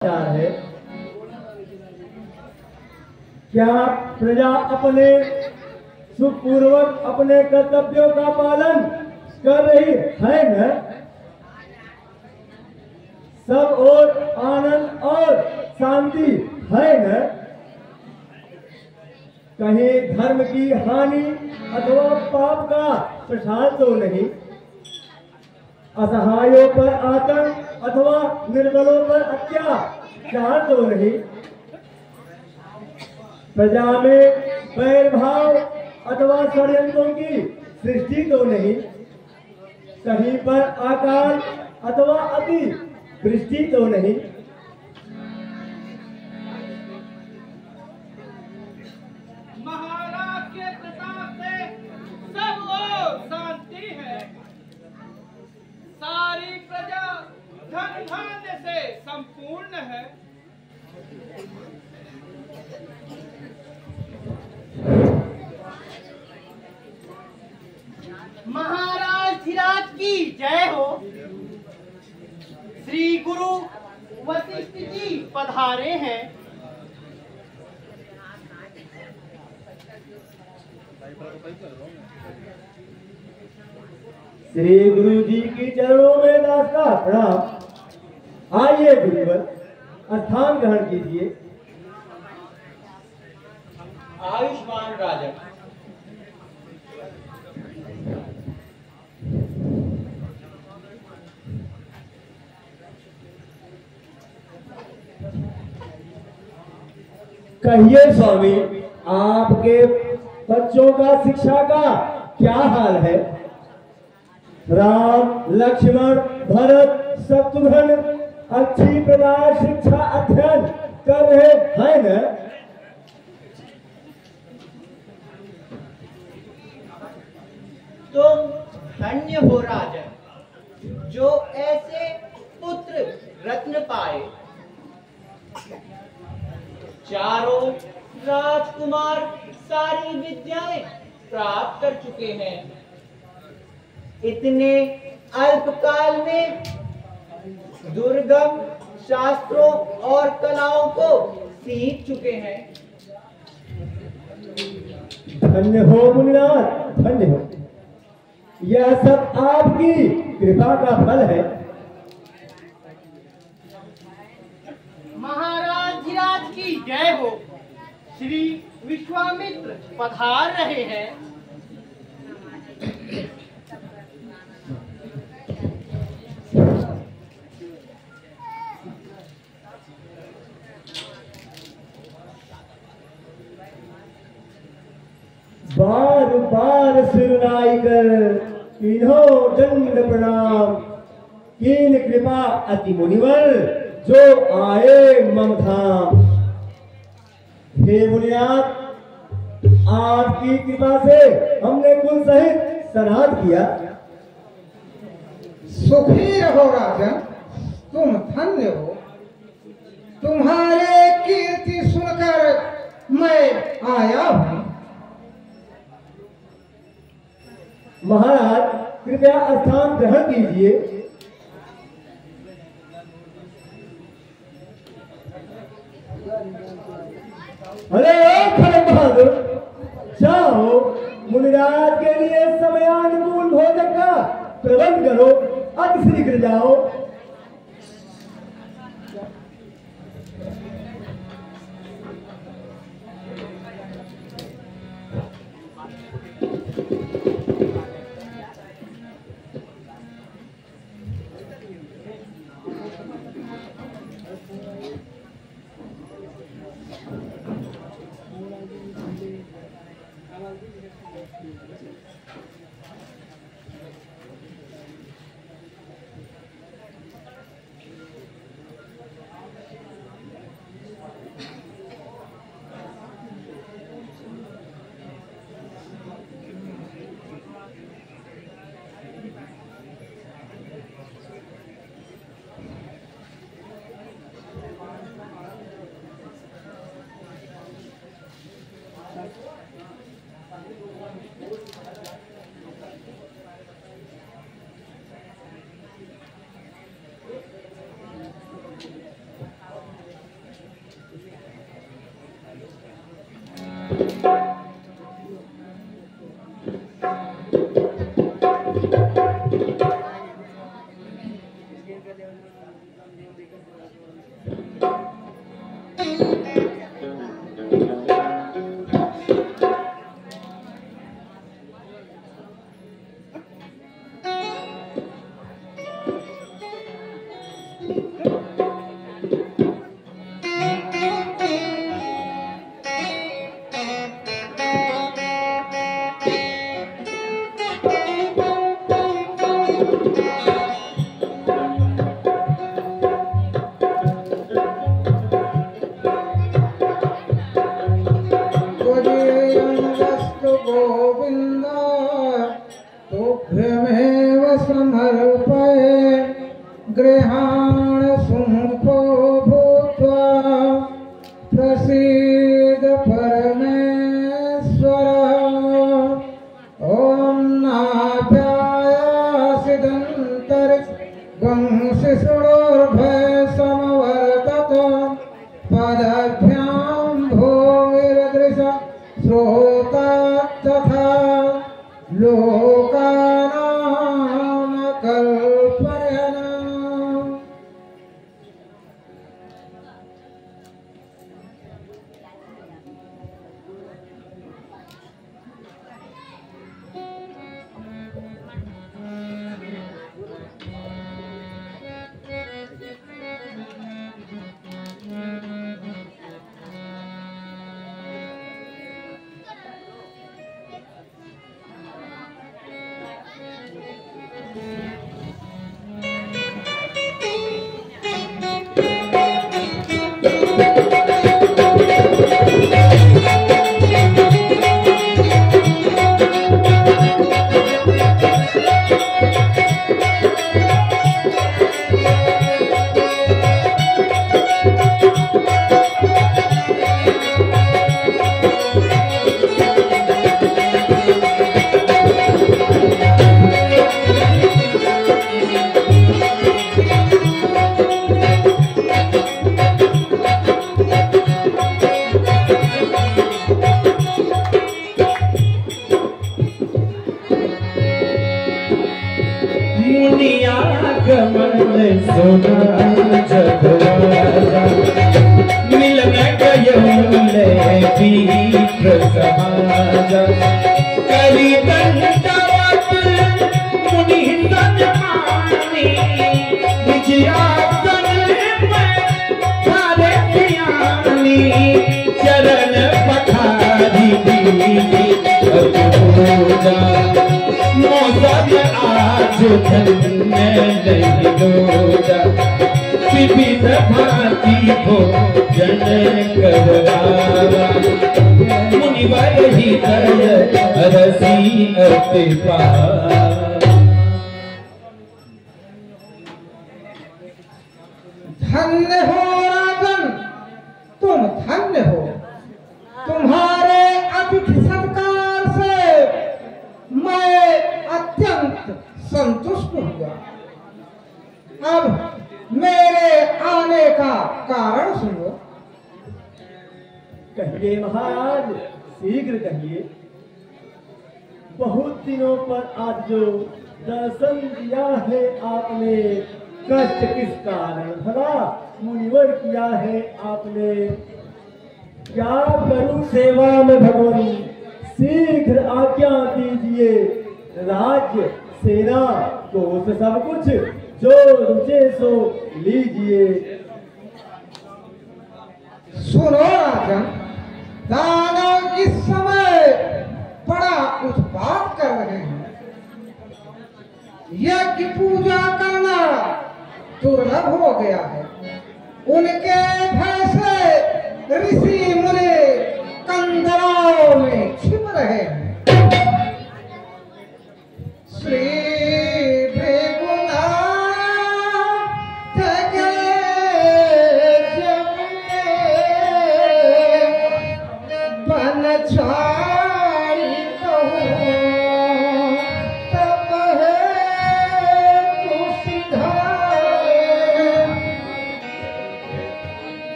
है। क्या प्रजा अपने सुखपूर्वक अपने कर्तव्यों का पालन कर रही है न? सब और आनंद और शांति है न? कहीं धर्म की हानि अथवा पाप का प्रसार तो नहीं? असहायों पर आतंक अथवा निर्बलों पर अत्याचार तो नहीं? प्रजा में बैर भाव अथवा षड्यंत्रों की सृष्टि तो नहीं? कहीं पर अकाल अथवा अति वृष्टि तो नहीं? महाराज के प्रताप से सब ओर शांति है। सारी प्रजा धन धान्य से संपूर्ण है। महाराज धीराज की जय हो। श्री गुरु वशिष्ठ जी पधारे हैं। श्री गुरु जी की चरणों में दास का प्रणाम। आइए गुरुवर, स्थान ग्रहण कीजिए। आयुष्मान राजा। कहिए स्वामी, आपके बच्चों का शिक्षा का क्या हाल है? राम, लक्ष्मण, भरत, शत्रुघ्न अच्छी प्रकार शिक्षा अध्ययन कर रहे हैं न? तुम धन्य हो राजन, जो ऐसे पुत्र रत्न पाए। चारों राजकुमार सारी विद्याएं प्राप्त कर चुके हैं। इतने अल्पकाल में दुर्गम शास्त्रों और कलाओं को सीख चुके हैं। धन्य हो मुनिनाथ, धन्य हो। यह सब आपकी कृपा का फल है। महाराज धीराज की जय हो। श्री विश्वामित्र पधार रहे हैं। बार बार सिरनाई कर इन्हों दंड प्रणाम। कीन कृपा अति मुनिवर, जो आए मम धाम। हे मुनिनाथ, आपकी कृपा से हमने कुल सहित श्राद्ध किया। सुखी रहो राजन, तुम धन्य हो। तुम्हारे कीर्ति सुनकर मैं आया हूँ। महाराज, कृपया स्थान ग्रहण कीजिए। अरे खड़ग बहादुर, जाओ मुनिराज के लिए समयानुकूल भोजन का प्रबंध करो। अति शीघ्र जाओ। धन्य हो राजन, तुम धन्य हो। तुम्हारे अतिथि सत्कार से मैं अत्यंत संतुष्ट हुआ। अब मेरे आने का कारण सुनो। कहिए महाराज, शीघ्र कहिए। बहुत दिनों पर आज जो दर्शन दिया है आपने, कष्ट किस कारण भला मुनिवर किया है आपने। क्या करूं सेवा में भगवान, शीघ्र आज्ञा दीजिए। राज्य सेना कोष सब कुछ जो रुचे सो लीजिए। सुनो राजन, दानव इस समय बड़ा उत्पात कर रहे हैं। यज्ञ पूजा करना दुर्लभ हो गया है। उनके भय से ऋषि मुनि कंदराओं में छिप रहे हैं। श्री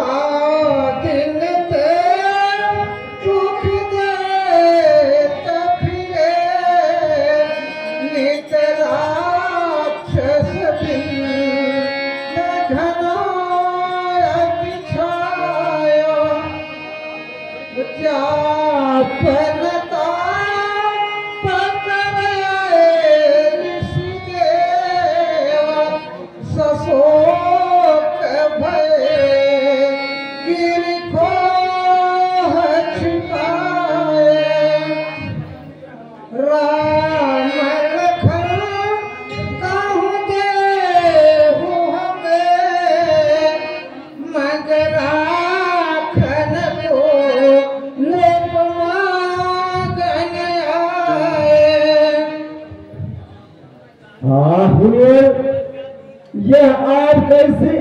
Oh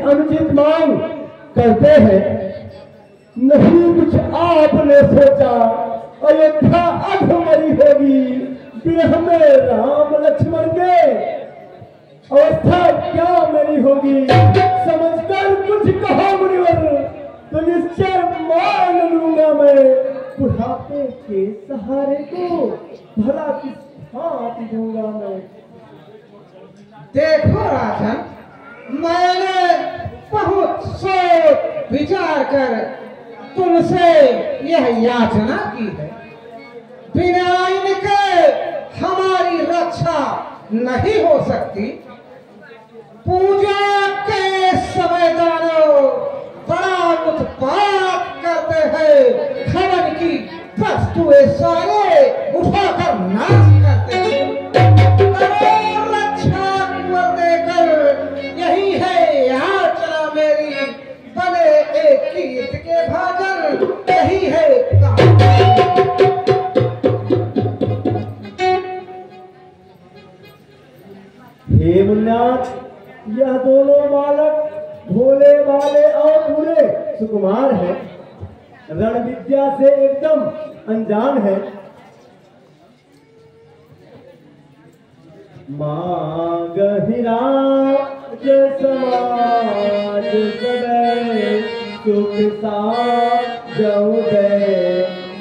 अनुचित मांग करते हैं। नहीं कुछ आपने सोचा, अयोध्या अधमरी होगी विरह में राम लक्ष्मण के। अवस्था क्या मेरी होगी, समझकर कुछ कहो मुनिवर, तो निश्चय मान लूंगा मैं बुढ़ापे के सहारे को, भला किस हाथ दूंगा मैं। देखो राजन, मैंने बहुत सोच विचार कर तुमसे यह याचना की है। बिना इनके हमारी रक्षा नहीं हो सकती। पूजा के समय दानव बड़ा उत्पात करते हैं, हवन की वस्तुएं सारे उठाकर नाश करते हैं। करो रक्षा कुंवर देकर, यही है याचना मेरी। बने एक कीर्त के भाजन, यही है हे मुन्नाथ, यह दोनों बालक भोले भाले और पूरे सुकुमार हैं, रण विद्या से एकदम अनजान है। मांग हिराज समाज सदै, सुख साजऊ दे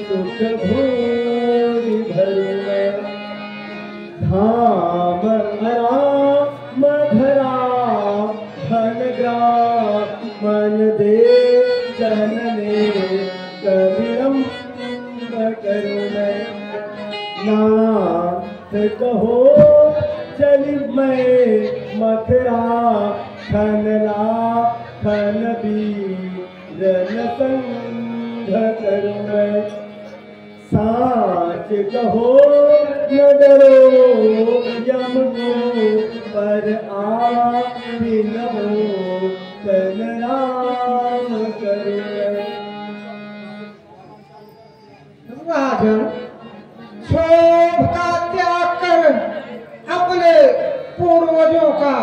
सुख भूमि भर में। धाम आराम धरा धन ग्राम, मन दे जनने कविरम करूं मैं। नाथ कहो चली मैं मथुरा, खनला खन बीरन संग करूं मैं। साच कहो न डरो यम को, पर आ बिन हो तन राम करूं मैं। राजन, क्षोभ का त्याग कर अपने पूर्वजों का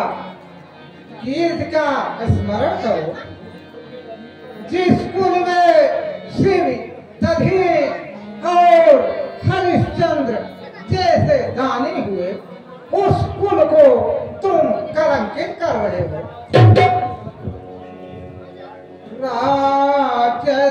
कीर्ति का स्मरण करो। जिस कुल में शिव, दधीच और हरिश्चंद्र जैसे दानी हुए, उस कुल को तुम कलंकित कर रहे हो। राजसभा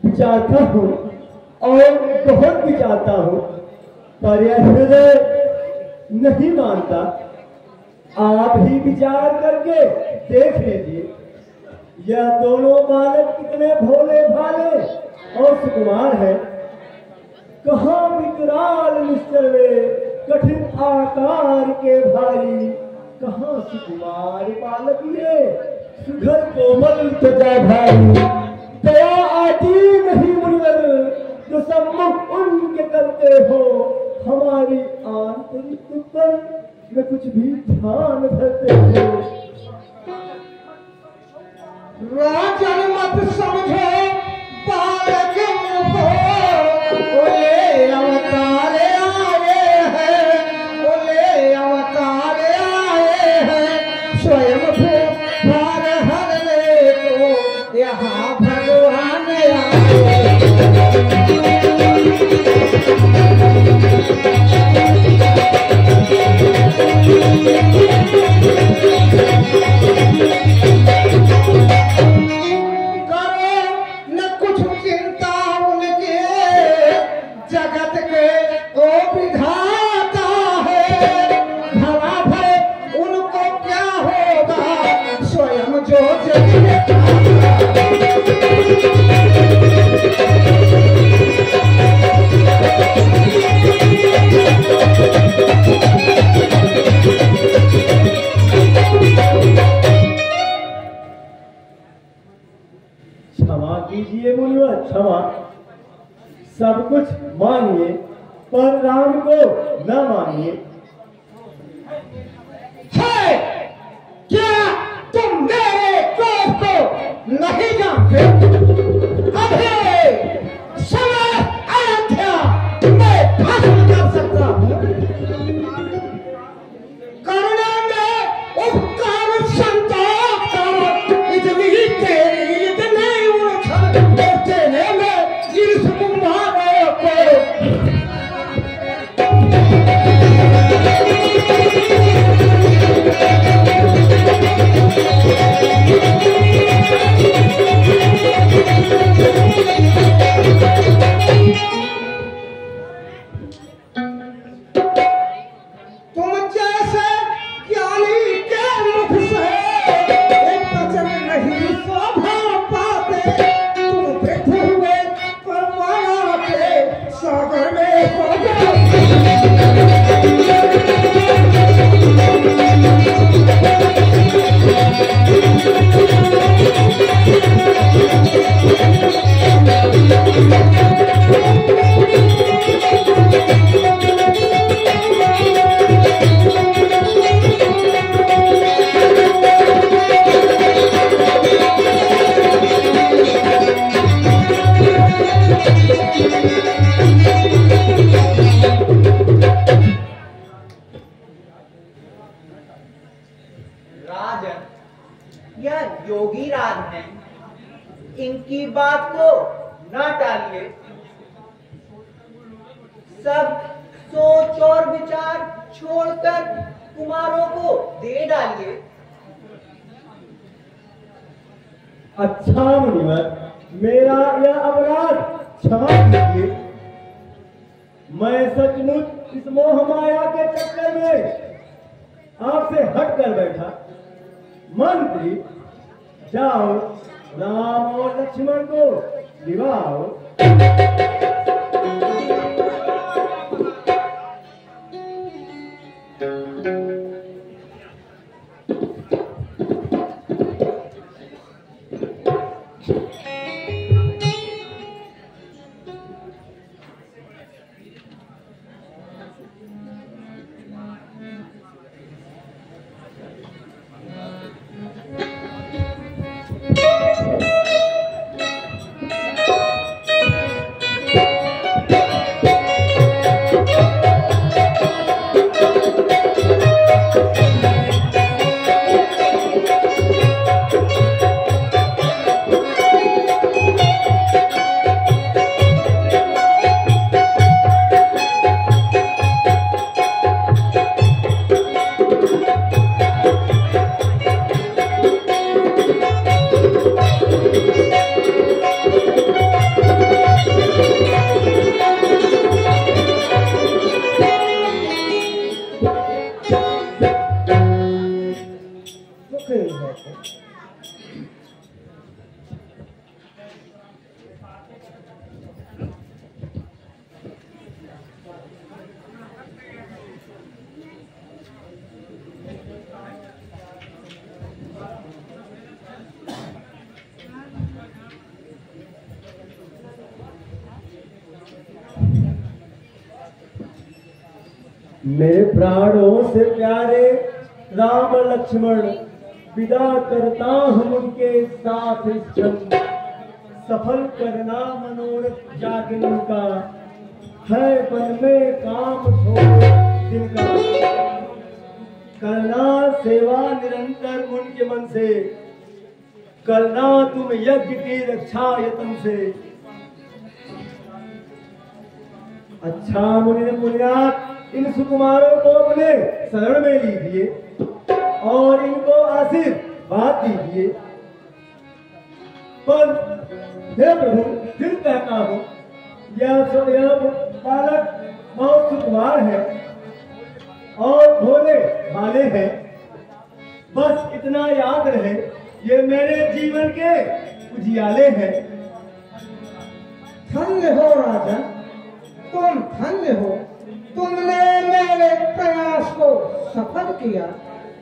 विचारता हूँ और बहुत विचारता हूँ, पर यह हृदय नहीं मानता। आप ही विचार करके देख लीजिए, यह दोनों बालक कितने भोले भाले और सुकुमार हैं। कहाँ विकराल निश्चल वे, कठिन आकार के भारी, कहाँ सुकुमार बालक ये, सुघर कोमल त्वचा भारी। दया आती नहीं मुनिवर, जो सम्मुख उनके करते हो, हमारी आंतरिक पर में कुछ भी ध्यान धरते हो। राजन मत समझो बालक को, ओले अवतार आए हैं, ओले अवतार आए हैं, स्वयं भू भार हरने को यहाँ भगवान आए। क्षमा कीजिए मुनिवर, क्षमा। सब कुछ मानिए पर राम को न मानिए। है क्या तुम मेरे क्रोध को नहीं जानते? अभी समय अयोध्या मैं भाषण कर सकता हूँ। करुणा में उपकार संताप का इतनी तेरी इतनी उछल तेरे में इस कुम्हारों को यह योगी राज हैं, इनकी बात को न टालिए। सब सोच और विचार छोड़कर कुमारों को दे डालिए। अच्छा मुनिवर, मेरा यह अपराध क्षमा कीजिए। मैं सचमुच इस मोह माया के चक्कर में आपसे हट कर बैठा। मंत्री, जाओ राम और लक्ष्मण को दिवाओ। मेरे प्राणों से प्यारे राम लक्ष्मण, विदा करता हूँ उनके साथ इस क्षण। सफल करना मनोरथ जागने का, है मन में काम छोड़ दिल का। करना सेवा निरंतर उनके मन से, करना तुम यज्ञ की रक्षा यत्न से। अच्छा मुनि मुनियात, इन सुकुमारों को अपने शरण में लीजिए और इनको आशीर्वाद दीजिए। पर हे प्रभु, फिर कहता हूँ, यह बालक बहुत सुकुमार है और भोले भाले हैं। बस इतना याद रहे, ये मेरे जीवन के उजियाले हैं। धन्य हो राजा, तुम धन्य हो। तुमने मेरे प्रयास को सफल किया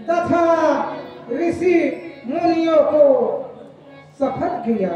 तथा ऋषि मुनियों को सफल किया।